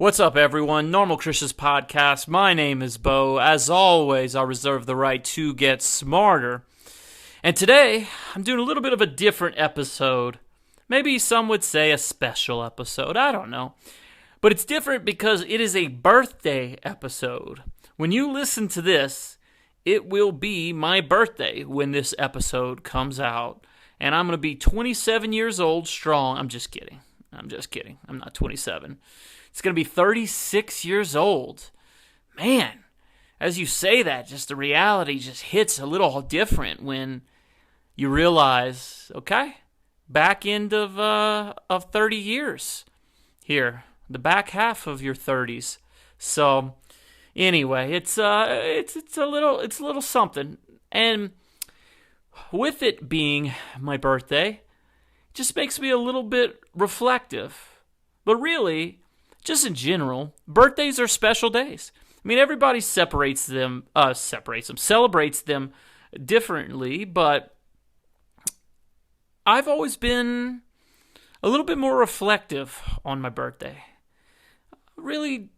What's up, everyone? Normal Christians Podcast. My name is Bo. As always, I reserve the right to get smarter. And today, I'm doing a little bit of a different episode. Maybe some would say a special episode. I don't know. But it's different because it is a birthday episode. When you listen to this, it will be my birthday when this episode comes out. And I'm going to be 27 years old strong. I'm just kidding. I'm not 27. It's going to be 36 years old. Man, as you say that, just the reality just hits a little different when you realize, okay, back end of 30 years here, the back half of your 30s. So anyway, it's a little something. And with it being my birthday, it just makes me a little bit reflective. But really, just in general, birthdays are special days. I mean, everybody celebrates them differently, but I've always been a little bit more reflective on my birthday. Really,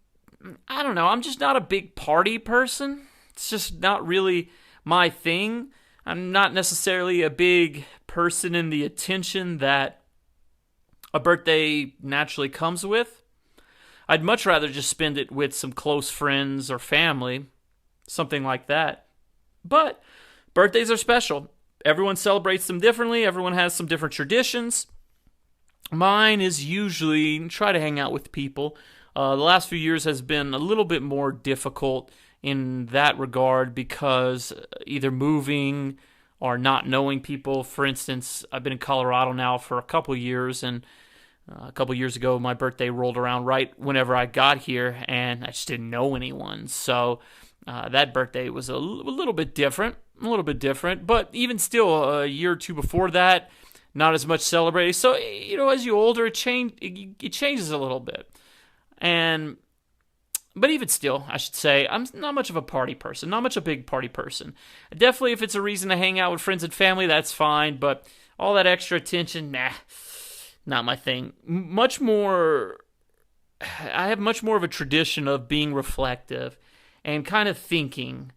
I don't know, I'm just not a big party person. It's just not really my thing. I'm not necessarily a big person in the attention that a birthday naturally comes with. I'd much rather just spend it with some close friends or family, something like that. But birthdays are special. Everyone celebrates them differently. Everyone has some different traditions. Mine is usually try to hang out with people. The last few years has been a little bit more difficult in that regard because either moving or not knowing people. For instance, I've been in Colorado now for a couple years, and a couple years ago, my birthday rolled around right whenever I got here, and I just didn't know anyone. So that birthday was a little bit different, but even still, a year or two before that, not as much celebrating. So, as you older, it changes a little bit. But even still, I should say, I'm not much of a party person, not much a big party person. Definitely, if it's a reason to hang out with friends and family, that's fine, but all that extra attention, nah. Not my thing. I have much more of a tradition of being reflective and kind of thinking.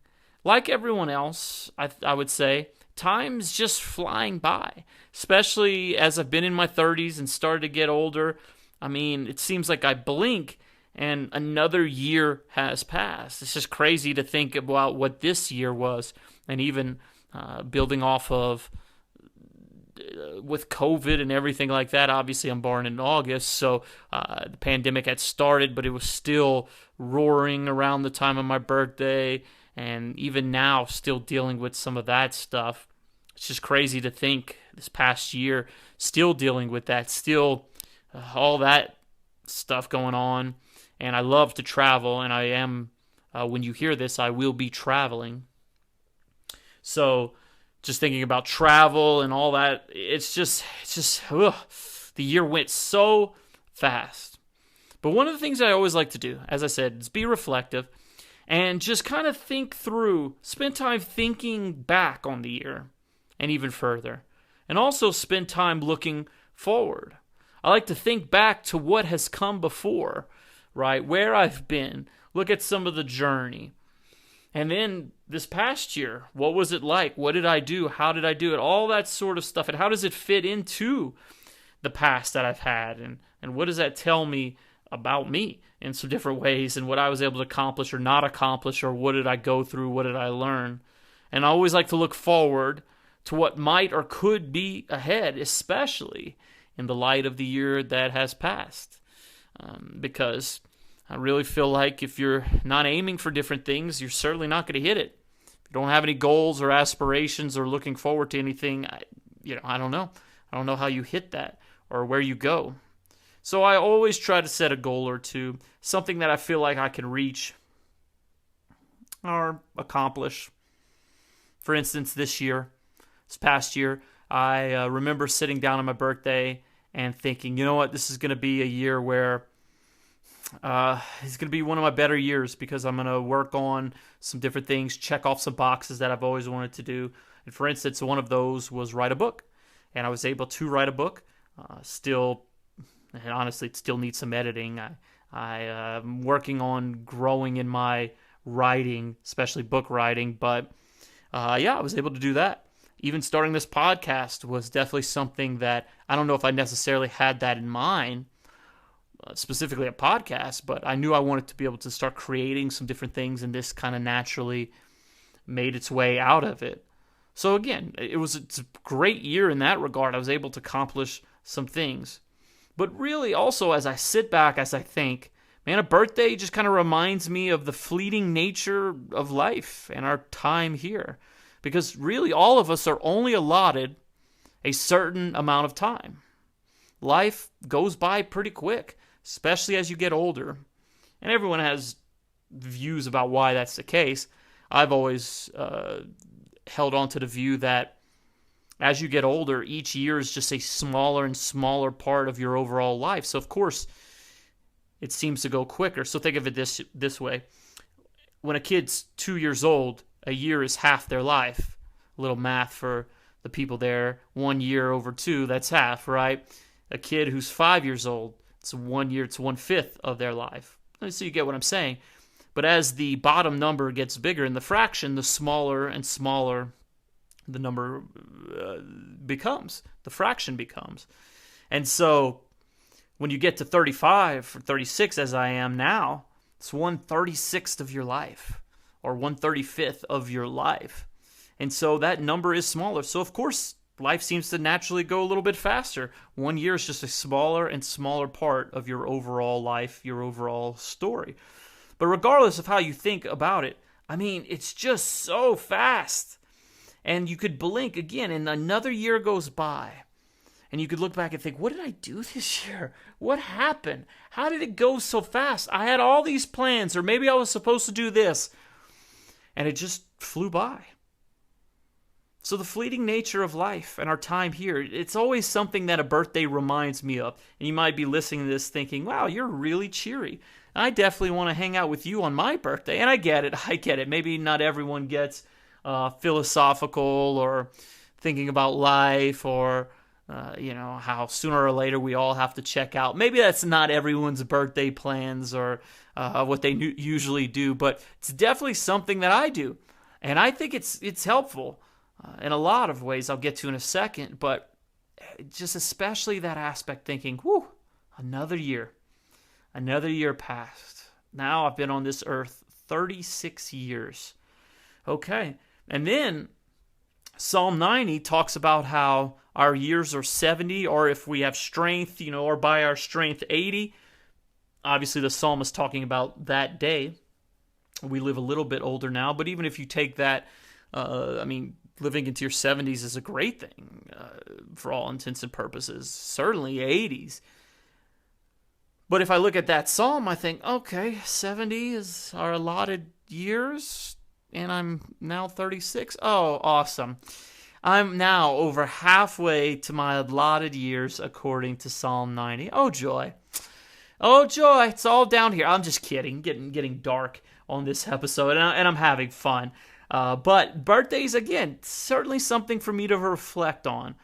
Like everyone else, I would say, time's just flying by. Especially as I've been in my 30s and started to get older. I mean, it seems like I blink and another year has passed. It's just crazy to think about what this year was. And even building off of with COVID and everything like that. Obviously, I'm born in August, so the pandemic had started, but it was still roaring around the time of my birthday, and even now, still dealing with some of that stuff. It's just crazy to think this past year, still dealing with that, still all that stuff going on, and I love to travel, and I am, when you hear this, I will be traveling. So, just thinking about travel and all that, it's just, the year went so fast. But one of the things I always like to do, as I said, is be reflective and just kind of think through, spend time thinking back on the year and even further. And also spend time looking forward. I like to think back to what has come before, right? Where I've been, look at some of the journey. And then this past year, what was it like? What did I do? How did I do it? All that sort of stuff. And how does it fit into the past that I've had? And what does that tell me about me in some different ways and what I was able to accomplish or not accomplish, or what did I go through? What did I learn? And I always like to look forward to what might or could be ahead, especially in the light of the year that has passed. Because I really feel like if you're not aiming for different things, you're certainly not going to hit it. If you don't have any goals or aspirations or looking forward to anything, I don't know. I don't know how you hit that or where you go. So I always try to set a goal or two, something that I feel like I can reach or accomplish. For instance, this past year, I remember sitting down on my birthday and thinking, you know what, this is going to be a year where it's going to be one of my better years because I'm going to work on some different things, check off some boxes that I've always wanted to do. And for instance, one of those was write a book. And I was able to write a book. And honestly, it still needs some editing. I'm working on growing in my writing, especially book writing. But yeah, I was able to do that. Even starting this podcast was definitely something that I don't know if I necessarily had that in mind, specifically a podcast, but I knew I wanted to be able to start creating some different things, and this kind of naturally made its way out of it. So again, it's a great year in that regard. I was able to accomplish some things. But really also, as I sit back, as I think, man, a birthday just kind of reminds me of the fleeting nature of life and our time here. Because really, all of us are only allotted a certain amount of time. Life goes by pretty quick, especially as you get older. And everyone has views about why that's the case. I've always held on to the view that as you get older, each year is just a smaller and smaller part of your overall life. So, of course, it seems to go quicker. So think of it this way. When a kid's 2 years old, a year is half their life. A little math for the people there. 1 year over 2, that's half, right? A kid who's 5 years old, it's 1 year, it's 1/5 of their life. So you get what I'm saying. But as the bottom number gets bigger in the fraction, the smaller and smaller the number becomes, the fraction becomes. And so when you get to 35 or 36, as I am now, it's 1/36 of your life, or 1/35 of your life. And so that number is smaller. So of course, life seems to naturally go a little bit faster. 1 year is just a smaller and smaller part of your overall life, your overall story. But regardless of how you think about it, I mean, it's just so fast. And you could blink again, and another year goes by. And you could look back and think, what did I do this year? What happened? How did it go so fast? I had all these plans, or maybe I was supposed to do this. And it just flew by. So the fleeting nature of life and our time here, it's always something that a birthday reminds me of. And you might be listening to this thinking, wow, you're really cheery. I definitely want to hang out with you on my birthday. And I get it. Maybe not everyone gets philosophical or thinking about life or, how sooner or later we all have to check out. Maybe that's not everyone's birthday plans or what they usually do, but it's definitely something that I do. And I think it's helpful in a lot of ways I'll get to in a second, but just especially that aspect thinking, whew, another year passed. Now I've been on this earth 36 years. Okay. And then Psalm 90 talks about how our years are 70, or if we have strength, or by our strength 80. Obviously, the psalmist talking about that day. We live a little bit older now, but even if you take that, living into your 70s is a great thing for all intents and purposes. Certainly 80s. But if I look at that psalm, I think, okay, 70 is our allotted years, and I'm now 36. Oh, awesome. I'm now over halfway to my allotted years according to Psalm 90. Oh, joy. Oh, joy. It's all down here. I'm just kidding. Getting dark on this episode, and I'm having fun. But birthdays, again, certainly something for me to reflect on.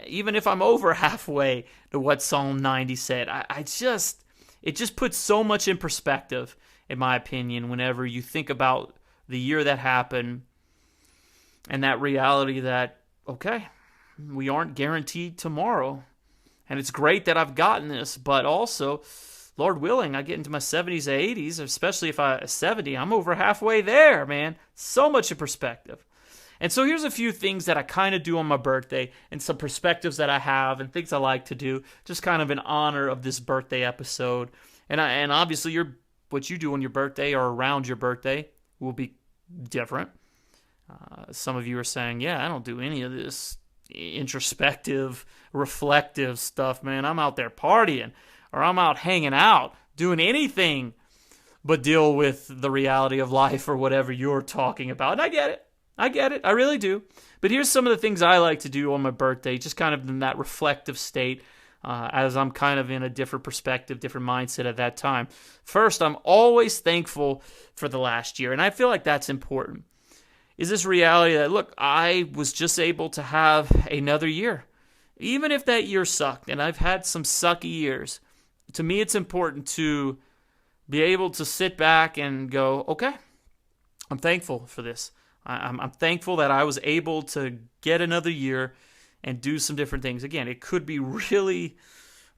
Even if I'm over halfway to what Psalm 90 said, it just puts so much in perspective, in my opinion, whenever you think about the year that happened and that reality that, okay, we aren't guaranteed tomorrow. And it's great that I've gotten this, but also, Lord willing, I get into my 70s or 80s, especially if I'm 70, I'm over halfway there, man. So much in perspective. And so here's a few things that I kind of do on my birthday and some perspectives that I have and things I like to do, just kind of in honor of this birthday episode. And obviously what you do on your birthday or around your birthday will be different. Some of you are saying, yeah, I don't do any of this introspective, reflective stuff, man. I'm out there partying, or I'm out hanging out, doing anything but deal with the reality of life or whatever you're talking about. And I get it. I really do. But here's some of the things I like to do on my birthday, just kind of in that reflective state, as I'm kind of in a different perspective, different mindset at that time. First, I'm always thankful for the last year, and I feel like that's important. Is this reality that, look, I was just able to have another year. Even if that year sucked, and I've had some sucky years, to me it's important to be able to sit back and go, okay, I'm thankful for this. I'm thankful that I was able to get another year and do some different things. Again, it could be really,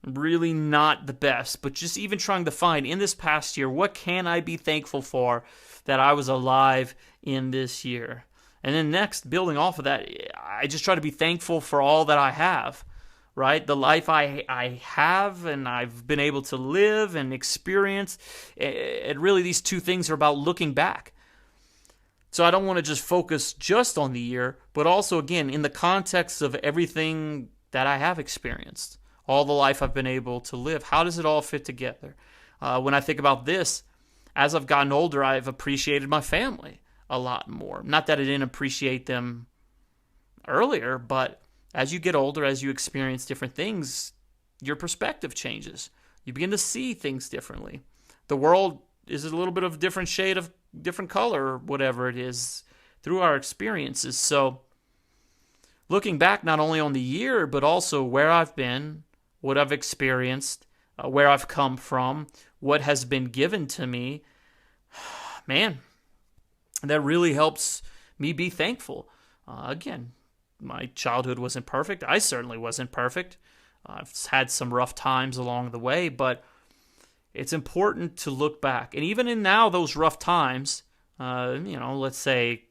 really not the best, but just even trying to find in this past year, what can I be thankful for that I was alive in this year? And then next, building off of that, I just try to be thankful for all that I have, right? The life I have and I've been able to live and experience. And really, these two things are about looking back. So I don't want to just focus just on the year, but also, again, in the context of everything that I have experienced, all the life I've been able to live. How does it all fit together? When I think about this, as I've gotten older, I've appreciated my family a lot more. Not that I didn't appreciate them earlier, but as you get older, as you experience different things, your perspective changes. You begin to see things differently. The world is a little bit of a different shade of different color, or whatever it is, through our experiences. So looking back not only on the year, but also where I've been, what I've experienced, where I've come from, what has been given to me, man, that really helps me be thankful. Again, my childhood wasn't perfect. I certainly wasn't perfect. I've had some rough times along the way, but it's important to look back. And even in now those rough times, let's say,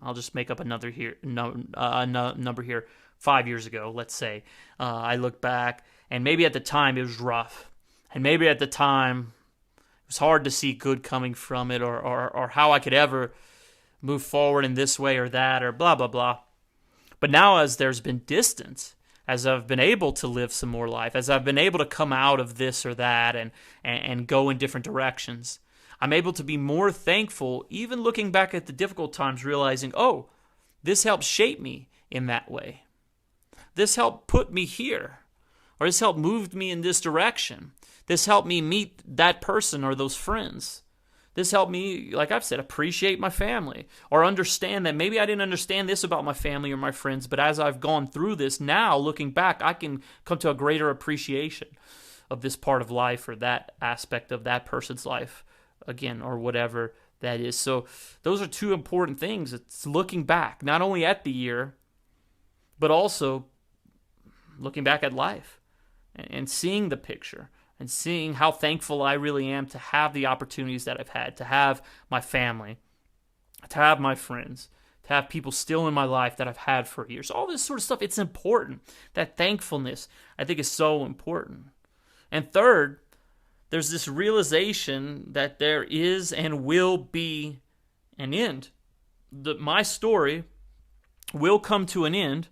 I'll just make up another number here, 5 years ago, let's say, I look back, and maybe at the time it was rough. And maybe at the time it was hard to see good coming from it, or how I could ever move forward in this way or that, or blah, blah, blah. But now, as there's been distance, as I've been able to live some more life, as I've been able to come out of this or that and go in different directions, I'm able to be more thankful, even looking back at the difficult times, realizing, oh, this helped shape me in that way. This helped put me here, or this helped move me in this direction. This helped me meet that person or those friends. This helped me, like I've said, appreciate my family, or understand that maybe I didn't understand this about my family or my friends, but as I've gone through this, now looking back, I can come to a greater appreciation of this part of life or that aspect of that person's life, again, or whatever that is. So those are two important things. It's looking back, not only at the year, but also looking back at life and seeing the picture. And seeing how thankful I really am to have the opportunities that I've had, to have my family, to have my friends, to have people still in my life that I've had for years. All this sort of stuff, it's important. That thankfulness, I think, is so important. And third, there's this realization that there is and will be an end. My story will come to an end,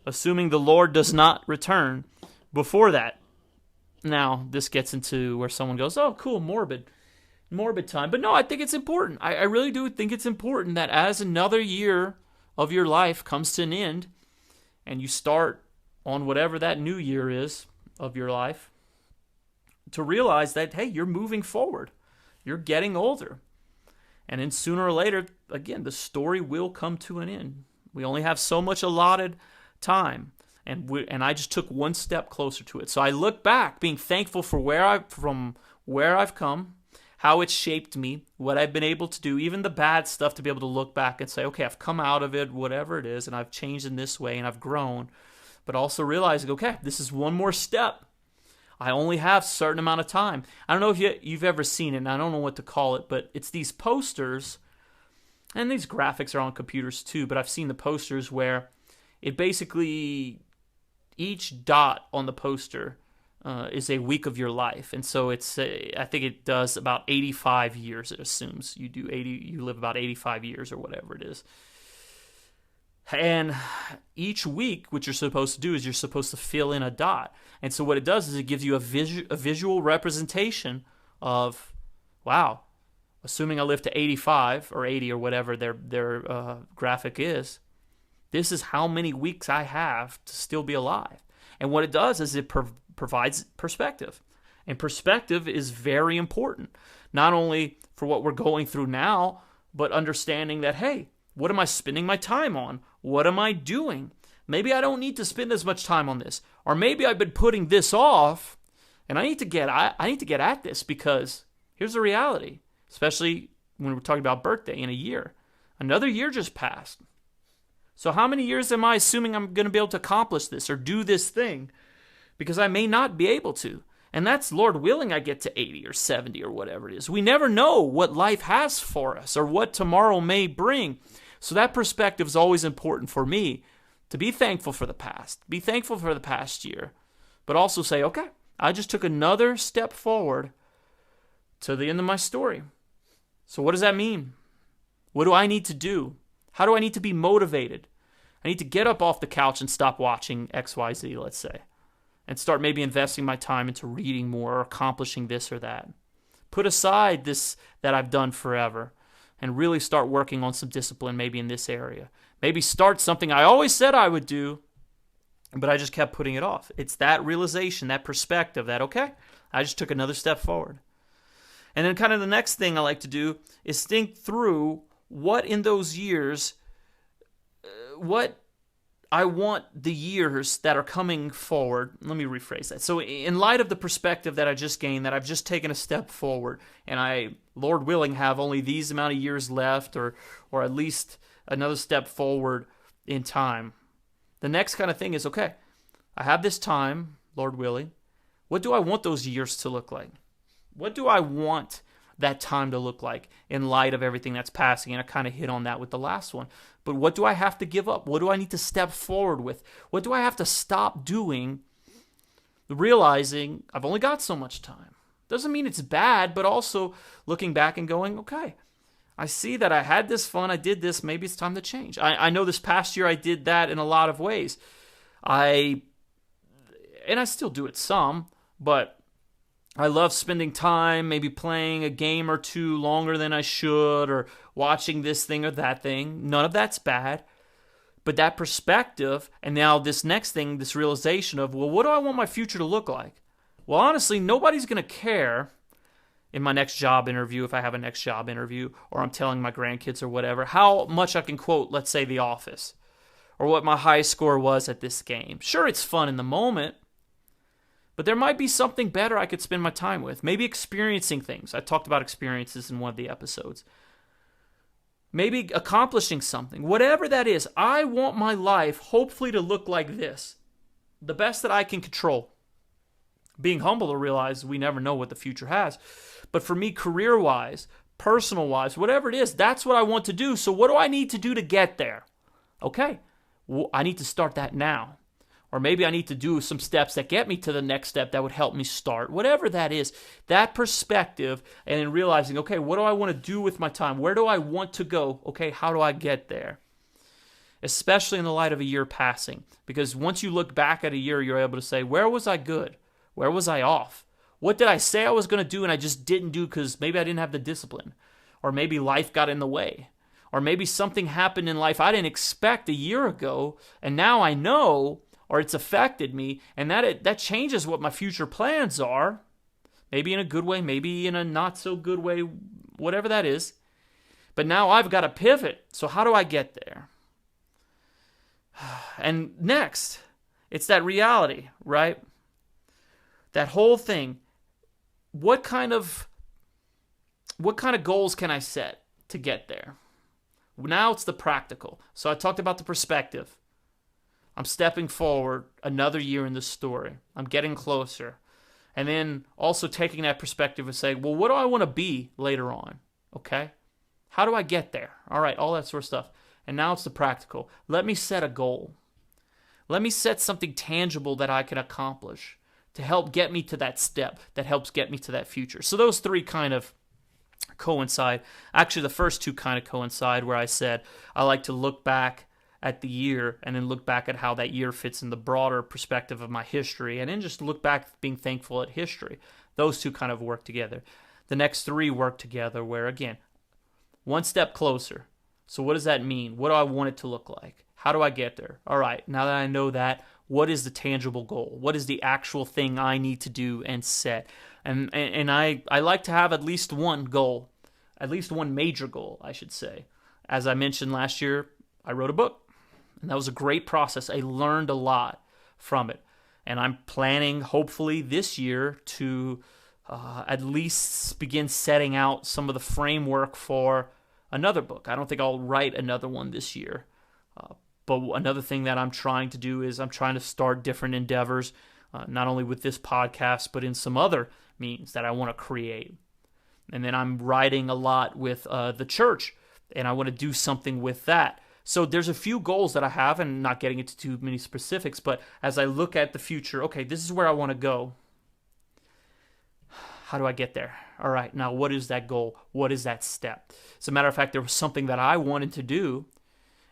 assuming the Lord does not return before that. Now, this gets into where someone goes, oh, cool, morbid time. But no, I think it's important. I really do think it's important that as another year of your life comes to an end, and you start on whatever that new year is of your life, to realize that, hey, you're moving forward. You're getting older. And then sooner or later, again, the story will come to an end. We only have so much allotted time. And I just took one step closer to it. So I look back, being thankful for from where I've come, how it's shaped me, what I've been able to do, even the bad stuff, to be able to look back and say, okay, I've come out of it, whatever it is, and I've changed in this way, and I've grown. But also realizing, okay, this is one more step. I only have a certain amount of time. I don't know if you've ever seen it, and I don't know what to call it, but it's these posters, and these graphics are on computers too, but I've seen the posters where it basically, each dot on the poster is a week of your life. And so I think it does about 85 years. It assumes you live about 85 years or whatever it is. And each week, what you're supposed to do is you're supposed to fill in a dot. And so what it does is it gives you a visual representation of, wow, assuming I live to 85 or 80 or whatever their graphic is, this is how many weeks I have to still be alive. And what it does is it provides perspective. And perspective is very important, not only for what we're going through now, but understanding that, hey, what am I spending my time on? What am I doing? Maybe I don't need to spend as much time on this. Or maybe I've been putting this off, and I need to get at this because Here's the reality, especially when we're talking about birthday in a year. Another year just passed. So how many years am I assuming I'm going to be able to accomplish this or do this thing? Because I may not be able to. And that's, Lord willing, I get to 80 or 70 or whatever it is. We never know what life has for us or what tomorrow may bring. So that perspective is always important for me, to be thankful for the past, be thankful for the past year, but also say, okay, I just took another step forward to the end of my story. So what does that mean? What do I need to do? How do I need to be motivated? I need to get up off the couch and stop watching XYZ, let's say, and start maybe investing my time into reading more or accomplishing this or that. Put aside this that I've done forever and really start working on some discipline maybe in this area. Maybe start something I always said I would do, but I just kept putting it off. It's that realization, that perspective that, okay, I just took another step forward. And then kind of the next thing I like to do is think through what in those years, what I want the years that are coming forward. Let me rephrase that. So in light of the perspective that I just gained, that I've just taken a step forward, and I, Lord willing, have only these amount of years left, or at least another step forward in time. The next kind of thing is, okay, I have this time, Lord willing. What do I want those years to look like? What do I want that time to look like in light of everything that's passing? And I kind of hit on that with the last one. But what do I have to give up? What do I need to step forward with? What do I have to stop doing, realizing I've only got so much time? Doesn't mean it's bad, but also looking back and going, okay, I see that I had this fun, I did this, maybe it's time to change. I know this past year I did that in a lot of ways. And I still do it some, but I love spending time maybe playing a game or two longer than I should, or watching this thing or that thing. None of that's bad. But that perspective, and now this next thing, this realization of, well, what do I want my future to look like? Well, honestly, nobody's going to care in my next job interview, if I have a next job interview, or I'm telling my grandkids or whatever, how much I can quote, let's say, The Office, or what my high score was at this game. Sure, it's fun in the moment, but there might be something better I could spend my time with. Maybe experiencing things. I talked about experiences in one of the episodes. Maybe accomplishing something. Whatever that is, I want my life hopefully to look like this. The best that I can control. Being humble to realize we never know what the future has. But for me, career-wise, personal-wise, whatever it is, that's what I want to do. So what do I need to do to get there? Okay, well, I need to start that now. Or maybe I need to do some steps that get me to the next step that would help me start. Whatever that is, that perspective, and then realizing, okay, what do I want to do with my time? Where do I want to go? Okay, how do I get there? Especially in the light of a year passing. Because once you look back at a year, you're able to say, where was I good? Where was I off? What did I say I was going to do and I just didn't do because maybe I didn't have the discipline? Or maybe life got in the way? Or maybe something happened in life I didn't expect a year ago, and now I know, or it's affected me, and that changes what my future plans are. Maybe in a good way, maybe in a not so good way, whatever that is. But now I've got to pivot. So how do I get there? And next, it's that reality, right? That whole thing. What kind of goals can I set to get there? Now it's the practical. So I talked about the perspective. I'm stepping forward another year in the story. I'm getting closer. And then also taking that perspective and saying, well, what do I want to be later on? Okay? How do I get there? All right, all that sort of stuff. And now it's the practical. Let me set a goal. Let me set something tangible that I can accomplish to help get me to that step that helps get me to that future. So those three kind of coincide. Actually, the first two kind of coincide, where I said I like to look back at the year and then look back at how that year fits in the broader perspective of my history, and then just look back being thankful at history. Those two kind of work together. The next three work together where, again, one step closer. So what does that mean? What do I want it to look like? How do I get there? All right, now that I know that, what is the tangible goal? What is the actual thing I need to do and set? And I like to have at least one goal, at least one major goal, I should say. As I mentioned last year, I wrote a book. And that was a great process. I learned a lot from it. And I'm planning, hopefully, this year to at least begin setting out some of the framework for another book. I don't think I'll write another one this year. But another thing that I'm trying to do is I'm trying to start different endeavors, not only with this podcast, but in some other means that I want to create. And then I'm writing a lot with the church, and I want to do something with that. So there's a few goals that I have, and not getting into too many specifics, but as I look at the future, okay, this is where I want to go. How do I get there? All right, now what is that goal? What is that step? As a matter of fact, there was something that I wanted to do,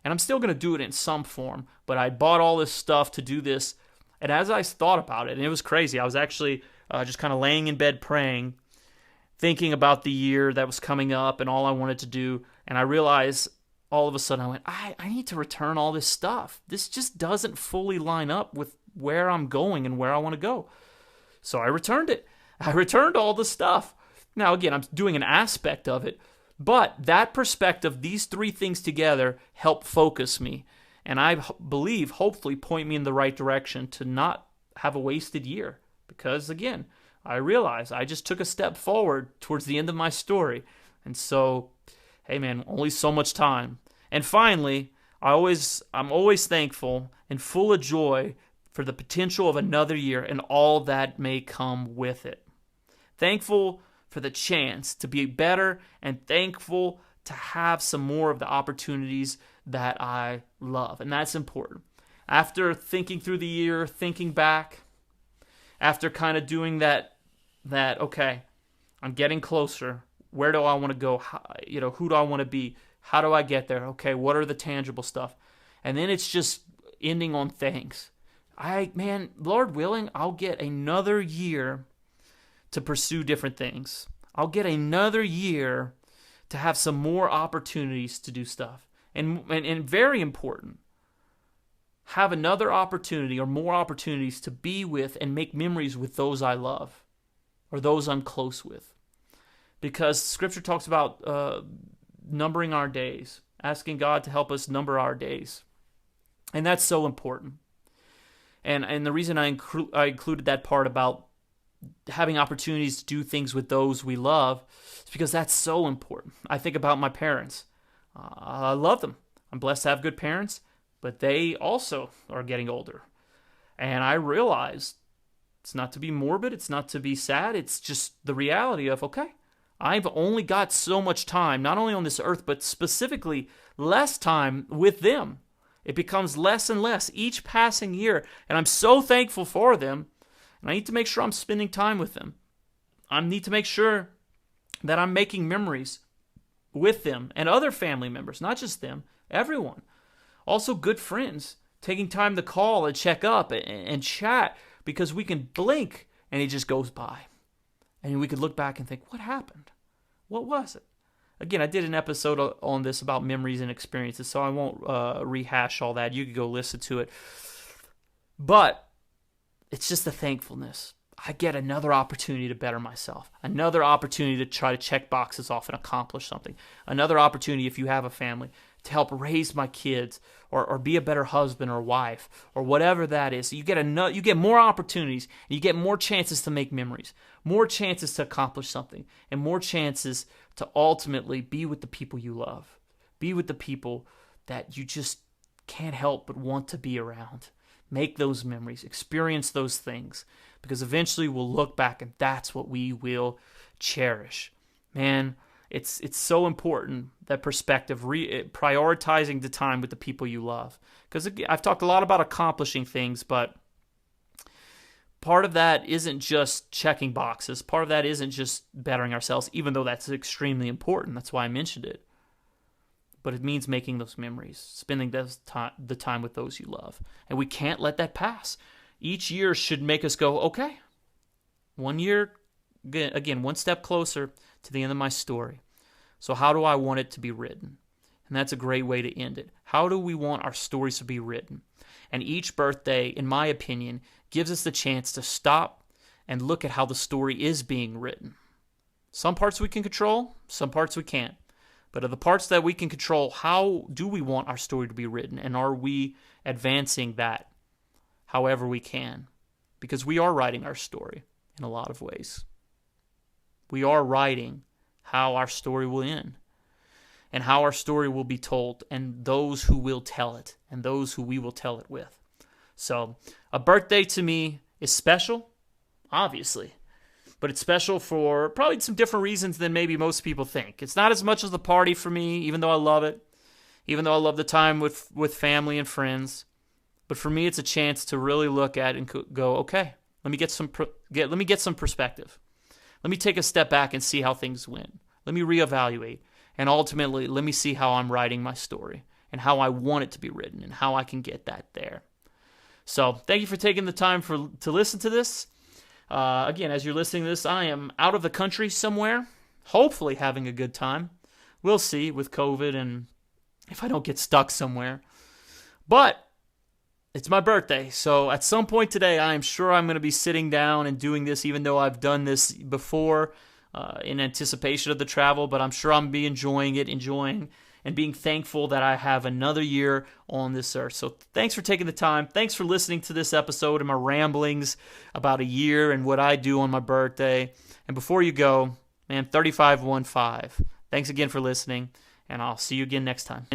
and I'm still going to do it in some form, but I bought all this stuff to do this, and as I thought about it, and it was crazy, I was actually just kind of laying in bed praying, thinking about the year that was coming up and all I wanted to do, and I realized all of a sudden I went, I need to return all this stuff. This just doesn't fully line up with where I'm going and where I want to go. So I returned it. I returned all the stuff. Now, again, I'm doing an aspect of it, but that perspective, these three things together, help focus me. And I believe, hopefully, point me in the right direction to not have a wasted year. Because, again, I realize I just took a step forward towards the end of my story. And so, hey, man, only so much time. And finally, I'm always thankful and full of joy for the potential of another year and all that may come with it. Thankful for the chance to be better and thankful to have some more of the opportunities that I love. And that's important. After thinking through the year, thinking back, after kind of doing that, okay, I'm getting closer. Where do I want to go? Who do I want to be? How do I get there? Okay, what are the tangible stuff? And then it's just ending on thanks. Lord willing, I'll get another year to pursue different things. I'll get another year to have some more opportunities to do stuff. And very important, have another opportunity or more opportunities to be with and make memories with those I love or those I'm close with. Because Scripture talks about numbering our days, asking God to help us number our days. And that's so important. And the reason I included that part about having opportunities to do things with those we love is because that's so important. I think about my parents. I love them. I'm blessed to have good parents, but they also are getting older. And I realize it's not to be morbid, it's not to be sad, it's just the reality of, okay, I've only got so much time, not only on this earth, but specifically less time with them. It becomes less and less each passing year, and I'm so thankful for them, and I need to make sure I'm spending time with them. I need to make sure that I'm making memories with them and other family members, not just them, everyone. Also good friends, taking time to call and check up and chat, because we can blink and it just goes by. And we could look back and think, what happened? What was it? Again, I did an episode on this about memories and experiences, so I won't rehash all that. You could go listen to it. But it's just the thankfulness. I get another opportunity to better myself. Another opportunity to try to check boxes off and accomplish something. Another opportunity, if you have a family, to help raise my kids or be a better husband or wife or whatever that is. You get more opportunities, and you get more chances to make memories, more chances to accomplish something, and more chances to ultimately be with the people you love. Be with the people that you just can't help but want to be around. Make those memories, experience those things, because eventually we'll look back and that's what we will cherish. Man, it's so important, that perspective, prioritizing the time with the people you love. Because I've talked a lot about accomplishing things, but part of that isn't just checking boxes. Part of that isn't just bettering ourselves, even though that's extremely important. That's why I mentioned it. But it means making those memories, spending the time with those you love. And we can't let that pass. Each year should make us go, okay, 1 year, again, one step closer to the end of my story. So how do I want it to be written? And that's a great way to end it. How do we want our stories to be written? And each birthday, in my opinion, gives us the chance to stop and look at how the story is being written. Some parts we can control, some parts we can't. But of the parts that we can control, how do we want our story to be written? And are we advancing that however we can? Because we are writing our story in a lot of ways. We are writing how our story will end and how our story will be told and those who will tell it and those who we will tell it with. So a birthday to me is special, obviously, but it's special for probably some different reasons than maybe most people think. It's not as much as the party for me, even though I love it, even though I love the time with family and friends. But for me, it's a chance to really look at and go, okay, let me get some perspective. Let me take a step back and see how things went. Let me reevaluate, and ultimately, let me see how I'm writing my story and how I want it to be written and how I can get that there. So, thank you for taking the time to listen to this. Again, as you're listening to this, I am out of the country somewhere, hopefully having a good time. We'll see with COVID and if I don't get stuck somewhere. But it's my birthday, so at some point today, I am sure I'm going to be sitting down and doing this, even though I've done this before in anticipation of the travel, but I'm sure I'm going to be enjoying and being thankful that I have another year on this earth. So thanks for taking the time. Thanks for listening to this episode and my ramblings about a year and what I do on my birthday. And before you go, man, 3515. Thanks again for listening, and I'll see you again next time.